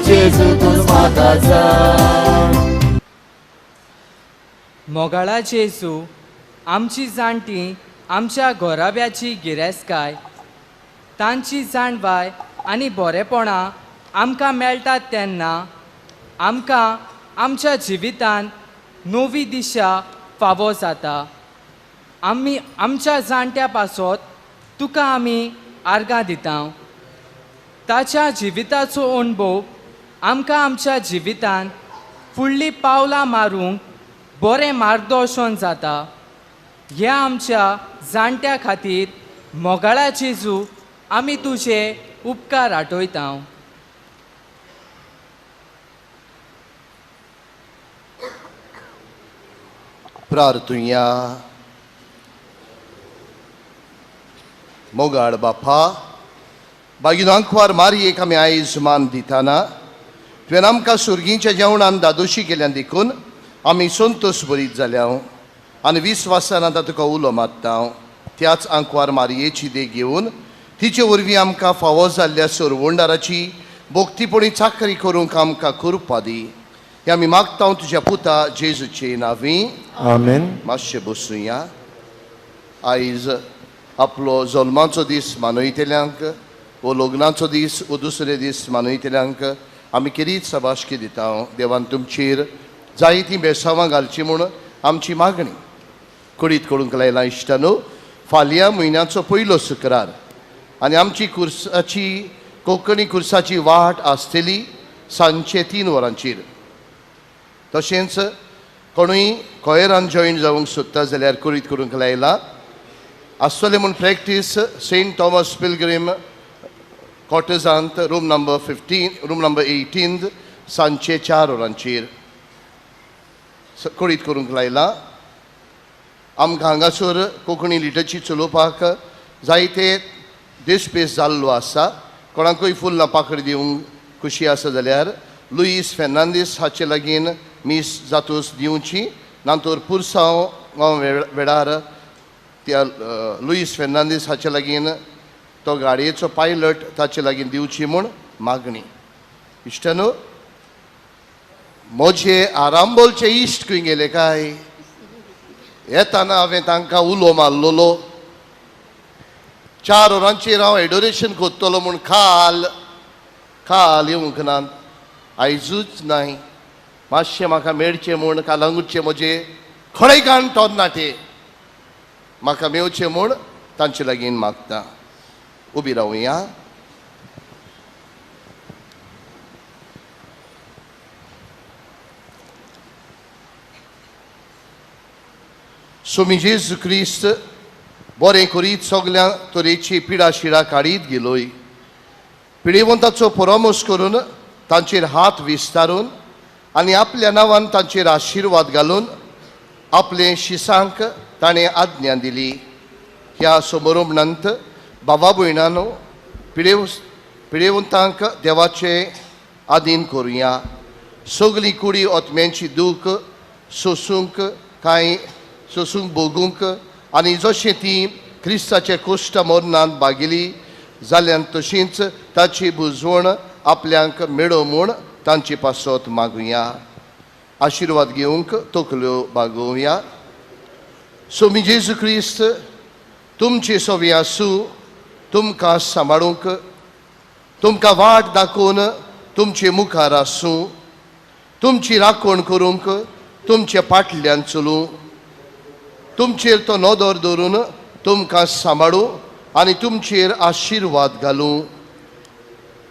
Gesù, tu smagadai. मोगाळा जेजू आमची जाणटी आमच्या गोराब्याची गिरेस्काय तांची जाणवाय आनी बरेपणां आमकां मेळटात तेन्ना आमकां आमच्या जिवितान नवी दिशा फावो जाता. आमी आमच्या जाणट्या पासत तुका आमी आर्गां दिता. ताच्या जिविताचो अणभव आमकां आमच्या जिवितान फुडलीं पावलां मारूंक बरें मार्गदर्शन जाता. ह्या आमच्या जाणट्या खातीर मोगाळा जेजू आमी तुजे उपकार आठयता. प्रार्थुया. मोगाळ बापा, बागिनांकवार मारयेक आमी आयज मान दिताना तुवें आमकां सुर्गीच्या जेवणान दादोशी केल्यान देखून आमी संतोश भरीत जाल्या आनी विस्वासान आतां तुका उलो मागता. त्याच आंकवार मारयेची देख घेवन तिचे वरवीं आमकां फावो जाल्ल्या सोरवोंडाराची भोक्तीपणी चाकरी करूंक आमकां कृपा दी. हे आमी मागता तुज्या पुता जेजूचे नांवी. आमेन. मातशें बसूया. आयज आपलो जल्माचो दीस मनयतल्यांक वो लग्नाचो दीस वो दुसरे दीस मनयतल्यांक आमी केरीत सबाशकी दिता. देवान तुमचेर जायतीं बेसांवां घालची म्हूण आमची मागणी कुडीत करूंक लायला. इश्टानो, फाल्यां म्हयन्याचो पयलो शुक्रार आनी आमची कुर्साची कोंकणी कुर्साची वाट आसतली सांजचे 3 वरांचेर. तशेंच कोणूय कोयरान जॉयन जावंक सोदता जाल्यार कुडीत करूंक लायला. आसतलें म्हूण प्रॅक्टीस सेंट थॉमस पिलग्रीम कॉटेजांत रूम नंबर 18 सांजचे 4 वरांचेर कुडीत करूंक लायला. आमकां हांगासर कोंकणी लिटरची चलोवपाक जायते देशपेस जाल्लो आसा. कोणाकूय फुल्ल पाखड दिवंक खुशी आसा जाल्यार लुईस फेर्नांदीस हाचे लागीं मीस जातूस दिवची. नांतोर पुरसांव गांव वेळार त्या लुईस फेर्नांदीस हाचे लागीं तो गाडयेचो पायलट ताचे लागीं दिवची म्हूण मागणी. इश्टानो, म्हजे आरांबोलचे इश्ट खंय गेले काय? येताना हांवें तांकां उलो मारलोलो. 4 वरांचेर हांव एडोरेशन कोत्तलो म्हूण खाल येवंक ना. आयजूच नाय. मातशें म्हाका मेळचें म्हूण कालांगूटचे म्हजे खळयकान तरणाटे म्हाका मेवचें म्हूण तांचे लागीं मागता. उबी रावया. स्वामी जेजू क्रिस्त बरें करीत सगळ्या तरेची पिडा शिडा काडीत गेलोय. पिडेवंताचो परामोस करून तांचेर हात विस्तारून आनी आपल्या नांवान तांचेर आशिर्वाद घालून आपले शिसांक ताणें आज्ञा दिली. ह्या समारंभांत बाबा भयणानो, पिडेवंतांक देवाचे आदीन करुया. सगळी कुडी ओतम्यांची दूख सोसूंक भोगूंक आनी जशें ती क्रिस्ताचे कोश्ट मरणांत बागेली जाल्यार तशींच ताची बुजवण आपल्यांक मेळो म्हूण तांचे पासत मागुया. आशिर्वाद घेवंक तकल्यो बागोवया. स्वामी जेजू क्रिस्त तुमचे सोबी आसूं तुमकां सांबाळूंक, तुमकां वाट दाखोवन तुमचे मुखार आसूं, तुमची राखण करूंक तुमचे फाटल्यान चलूं, तुमचेर तो नदर दवरून तुमकां सांबाळूं आनी तुमचेर आशिर्वाद घालूं.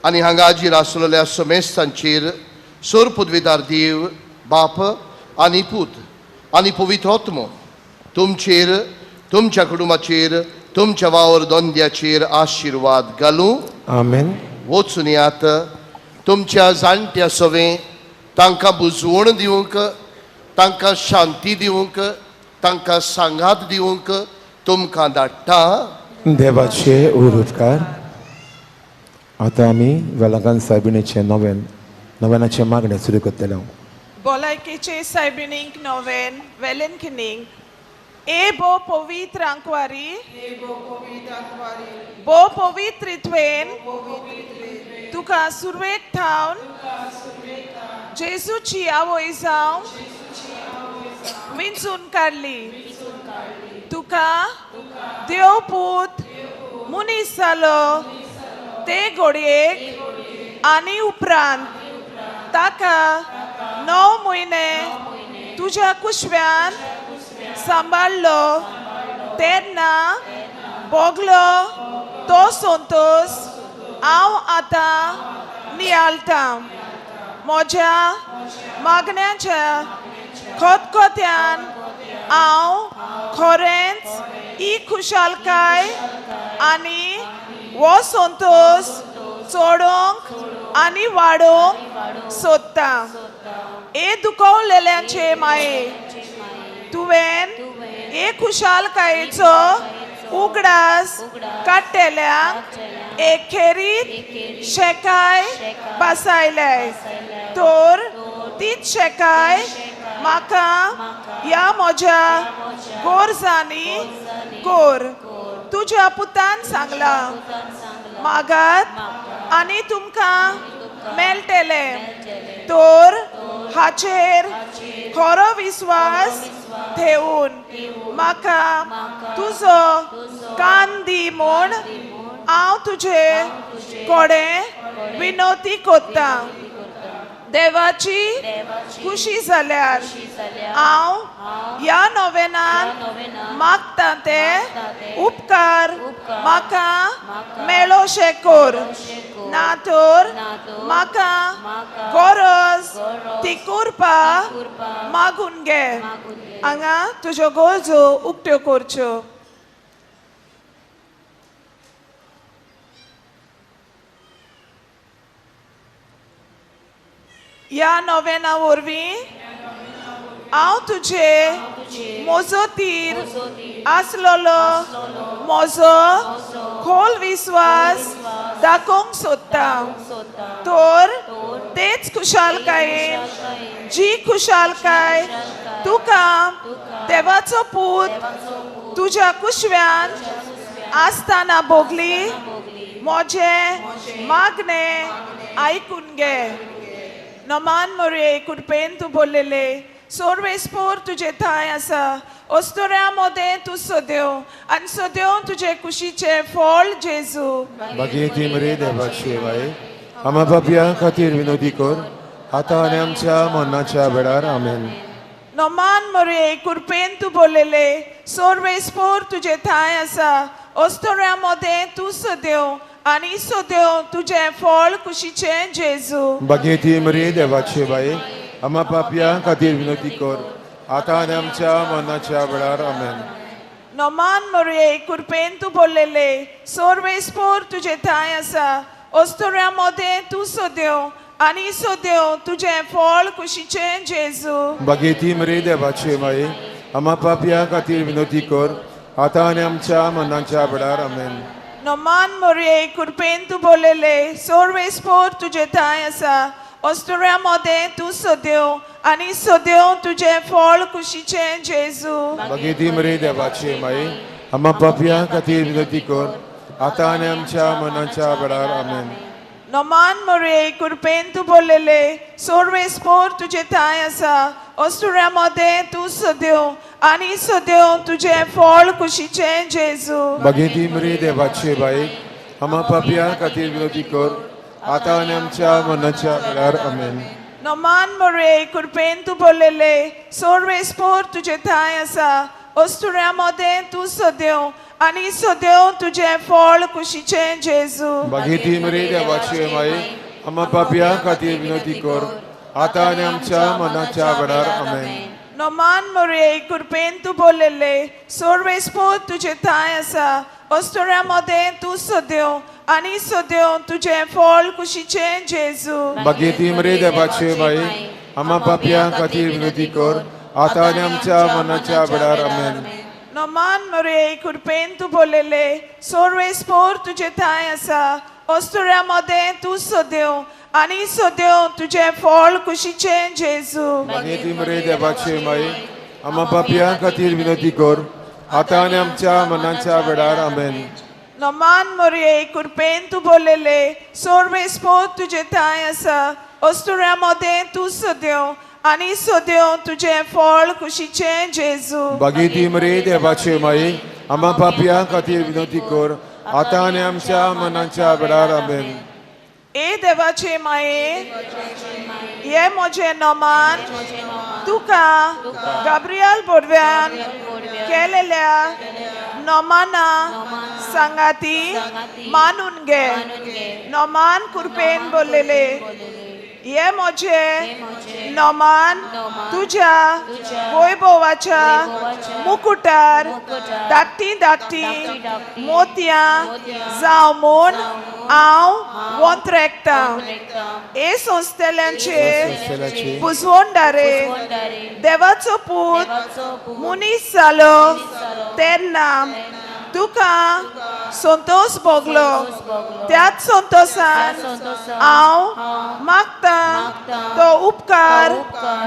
आनी हांगा हाजीर आसलेल्या समेस्तांचेर सोर पदवीदार देव बाप आनी पूत आनी पवित्र आत्मो तुमचेर, तुमच्या कुटुंबाचेर, तुमच्या वावर दोंद्याचेर आशिर्वाद घालूं. आमेन. वचून येयात. तुमच्या जाणट्या सवे तांकां बुजवण दिवंक, तांकां शांती दिवंक, तांकां सांगात दिवंक तुमकां धाडटा. देवाचे उपकार. आतां आमी वेलांकान सायबिणीचे नव्यानाचे मागणे सुरू करतले. भलायकेचे सायबिणीक नोवेन वेलेनकिनींग ए बो पवित्र आंकवारी, बो पवित्रित्वेन तुका सुरवेक थावन जेजूची आवय जावं विंचून काडली. तुका देव पूत मनीस जालो ते घडयेक आनी उपरांत ताका 9 म्हयने तुज्या कुशव्यान सांबाळलो तेन्ना बोगलो तो संतोष हांव आतां नियाळटां म्हज्या मागण्याच्या खतखत्यान हांव खरेंच ही खुशालकाय आनी हो संतोष चोडोवंक आनी वाडोवंक सोदतां हे दुखवलेल्यांचे माये तुवें हे खुशालकायेचो उगडास काडटेल्यांक एखेरीत शेकाय बसायले तर तीच शेकाय म्हाका ह्या म्हज्या गोरजांनी कोर तुज्या पुतान सांगला मागात आनी तुमकां मेळटले तर हाचेर खरो विस्वास ठेवून म्हाका तुजो कान दी म्हूण हांव तुजे कोडे विनोती कोत्ता देवाची खुशी जाल्यार हांव ह्या नोवेनान मागता ते उपकार म्हाका मेळोशे कोर ना तर म्हाका गरज ती करपा मागून घे हांगा तुज्यो गरजो उक्त्यो करच्यो ह्या नोवेना वरवीं हांव तुजे मोजोतीर आसलोलो म्हजो खोल विस्वास दाखोवंक सोदता तर तेच खुशालकायेन जी खुशालकाय तुका देवाचो पूत तुज्या कुशव्यान आसतना भोगली म्हजे मागणे आयकून घे नमान मोरये कृपेन तू बोललेले सोर्वेस्पोर तुझे थाय आसा ओस्तोऱ्या मोदे तू सोद्यो आनी सोद्यो तुझे कुशीचे फळ जेजू बागेती मरे देवाची वाय आम्हा बापया खातीर विनोदी कर आता आनी आमच्या मरणाच्या वेळार आमेन नमान मोरये कृपेन तू बोललेले सोर्वेस्पोर तुझे थाय आसा ओस्तोऱ्या मोदे तू सोद्यो आनी सोद्यो तुझे फळ कुशीचे जेजू बागेती मरे देवाची वाय आम्हा पापया खातीर विनोदी कर आता आनी आमच्या मरणाच्या वेळार आमेन नमान मोरये कृपेन तू बोललेले सोर्वेस्पोर तुझे थाय आसा ओस्तोऱ्या मोदे तू सोद्यो आनी सोद्यो तुझे फळ कुशीचे जेजू बागेती मरे देवाची वाय आम्हा पापया खातीर विनोदी कर आता आनी आमच्या मरणाच्या वेळार आमेन नमान मोरये कृपेन तू बोललेले सोर्वेस्पोर तुझे थाय आसा ओस्तोऱ्या मोदे तू सोद्यो आनी सोद्यो तुझे फळ कुशीचे जेजू बागेती मरे देवाची माय आम्हा पापया खातीर विनोदी कर आता आनी आमच्या मरणाच्या वेळार आमेन नमान मोरये कृपेन तू बोललेले सोर्वेस्पोर तुझे थाय आसा ओस्तोऱ्या मोदे तू सोद्यो आनी सोद्यो तुझे फळ कुशीचे जेजू बागेती मरे देवाची बाय आम्हा पापया खातीर विनोदी कर आता आनी आमच्या मरणाच्या वेळार आमेन नमान मोरये कृपेन तू बोललेले सोर्वेस्पोर तुझे थाय आसा ओस्तोऱ्या मोदे तू सोद्यो आनी सोद्यो तुझे फळ कुशीचे जेजू बागेती मरे देवाची माय आम्हा पापया खातीर विनोदी कर आता आनी आमच्या मरणाच्या वेळार आमेन नमान मोरये कृपेन तू बोललेले सोर्वेस्पोर तुझे थाय आसा ओस्तोऱ्या मोदे तू सोद्यो आनी सोद्यो तुझे फळ कुशीचे जेजू बागेती मरे देवाची माय आम्हा पापया खातीर विनोदी कर आता आनी आमच्या मरणाच्या वेळार आमेन नमान मोरये कृपेन तू बोललेले सोर्वेस्पोर तुझे थाय आसा ओस्तोऱ्या मोदे तू सोद्यो आनी सोद्यो तुझे फळ कुशीचे जेजू बागेती मरे देवाची माय आम्हा पापया खातीर विनोदी कर आता आनी आमच्या मरणाच्या वेळार आमेन नमान मोरये कृपेन तू बोललेले सोर्वेस्पोर तुझे थाय आसा ओस्तोऱ्या मोदे तू सोद्यो आनी सोद्यो तुझे फळ कुशीचे जेजू बागेती मरे देवाची माय आम्हा पापया खातीर विनोदी कर आता आणि आमच्या मनाच्या वेळार आमेन. ए देवाचे माये ये म्हजे नोमान तुका गाब्रियल बोडव्यान केलेल्या नोमाना सांगाती मानून घे. नोमान कुरपेन बोललेले ये म्हजे नोमान तुझ्या वैभवाच्या मुकुटार दाटी दाटी मोतयां जावं म्हूण हांव वंत्रेकता. हे संस्थेल्यांचे पुजवणदारे देवाचो पूत मुनीस जालो तेन्ना तुका संतोष भोगलो. त्याच संतोषान हांव मागता तो उपकार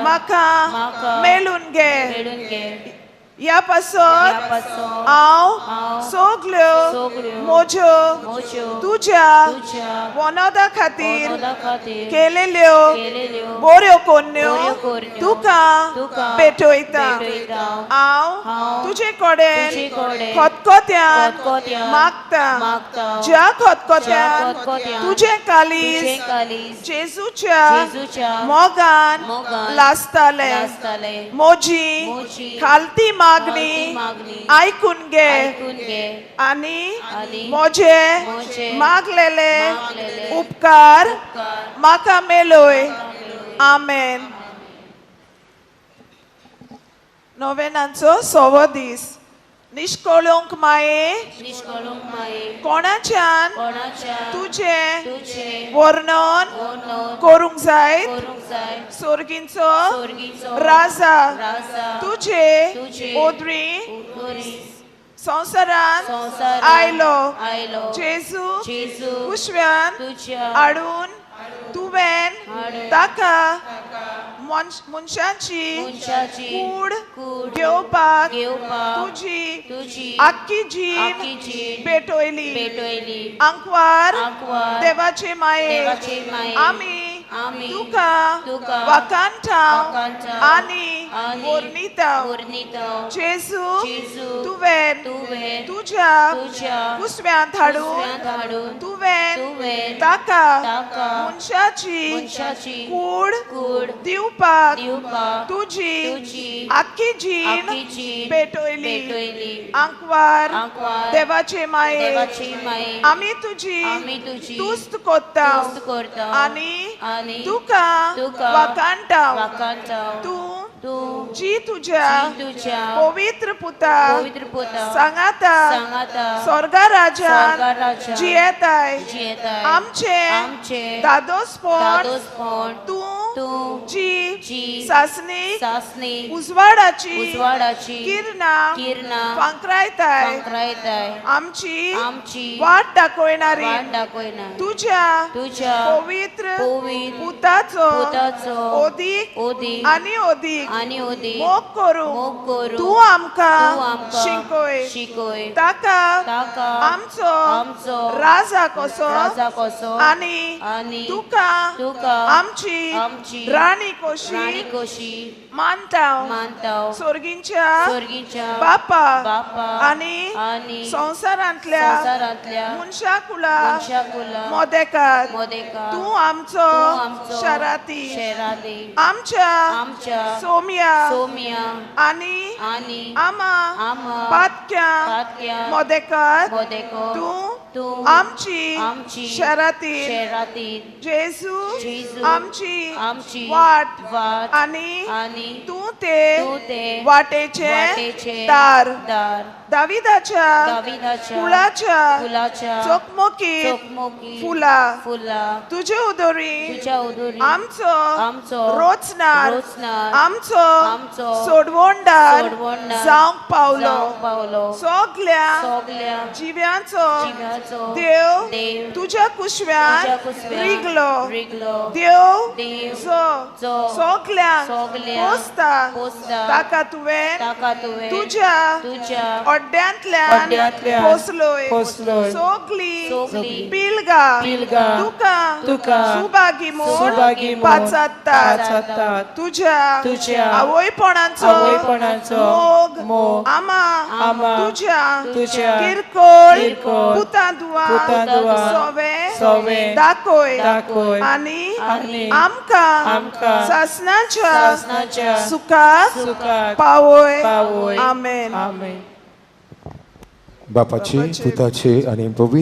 म्हाका मेळून घे. या पासत हांव सगल्यो म्हज्यो तुज्या वनदा खातीर केलेल्यो बऱ्यो कोन्यो तुका भेटयता. हांव तुजे कडेन खतखत्यान मागता. ज्या खतखत्यान तुजे कालीज जेजूच्या मोगान लासताले. म्हजी खालती मागणी आयकून घे आनी म्हजे मागलेले उपकार म्हाका मेळय. आमेन. नोवेनांचो 6वो दीस. निष्कळंक माये कोणाच्यान तुझे वर्णन करूंक जाय. सोर्गींचो राजा तुझे ओदरी संवसारान आयलो. जेजू कुशव्यान हाडून तुवें ताका मनशांची कूड घेवपाक तुजी आख्खी जीण भेटयली. आंकवार देवाचे माये आमी तुका वाकांठाव आनी वर्णिताव. जेजू तुवें तुज्या कुसव्यांत हाडून तुवें ताका मनशाची कूड दिवपाक तुजी आख्खी जीण भेटयली. आंकवार देवाचे माये आमी तुजी तुस्त करता आनी तुका वाकांठाव. तू जी तुझ्या पवित्र पुता सांगाता स्वर्गा राजान जियेताय. आमचे दादोसपण तू जी सासणी उजवाडाची किरणां फांकरायताय. आमची वाट दाखयणारी तुझ्या पवित्र पुताचो ओदीक आनी ओदीक मोग करूंक तू आमकां शिकय. ताका आमचो राजा कसो आनी तुका आमची राणी कशी मानताव. सोर्गींच्या बापा आनी संवसारांतल्या मनशाकुला मोदेकार तू आमचो शराती. आमच्या सोम्या आनी आमा पातक्या मोदेकार तू आमची शराती. जेजू आमची वाट आनी तू ते वाटेचे दार. दाविदाच्या कुळाच्या चकमकी फुला तुजे उदोरी आमचो रोचनार आमचो सोडवणदार जावंक पावलो. सगल्या जिव्यांचो देव तुज्या कुशव्यान रिगलो. देव सगल्यांक पोसता. ताका तुवें तुज्या हड्ड्यांतल्यान पोसलोय सोगली पिलगा तुका सुभागी म्हूण पाचात्तात तुझ्या आवयपणाचो मोग आमा तुझ्या किरकोळ पुतांदुआ सोवे दाखोय आनी आमकां सासणाच्या सुखाक पावोय आमेन बापाचे पुताचे आणि पवित्र